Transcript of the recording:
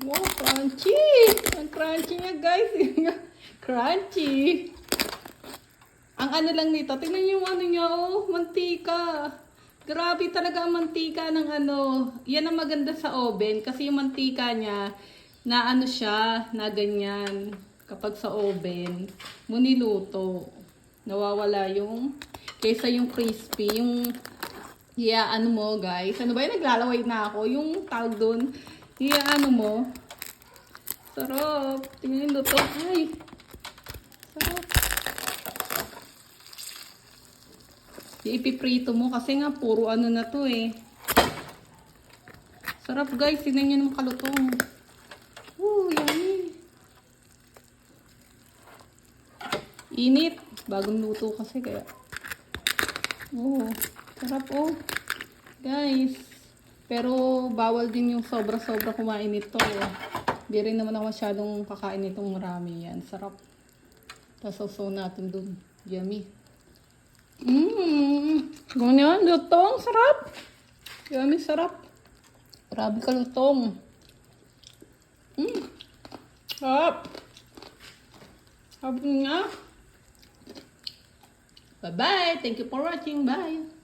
Wow, crunchy! Ang crunchy niya, guys. Crunchy. Ang ano lang nito, tingnan niyo yung ano niya, oh, mantika. Grabe talaga ang mantika ng ano. Yan ang maganda sa oven kasi yung mantika niya, na ano siya, na ganyan. Kapag sa oven, mo niluto, nawawala yung, kaysa yung crispy, yung, yeah, ano mo guys. Ano ba yung naglalaway na ako? Yung tawag doon, yeah, ano mo. Sarap. Tingnan yung luto. Ay, sarap. Ipiprito mo kasi nga puro ano na to eh. Sarap guys, tingnan nyo naman kalutong. Yummy. Init. Bagong luto kasi kaya. Sarap oh. Guys. Pero bawal din yung sobra-sobra kumain nito. Hindi rin naman ako masyadong kakain nitong marami yan. Sarap. Tasoso natin dun. Yummy. Ganyan, lutong, sarap. Yummy, sarap. Grabe ka lutong. Sarap. Sarap nga. Bye-bye. Thank you for watching. Bye.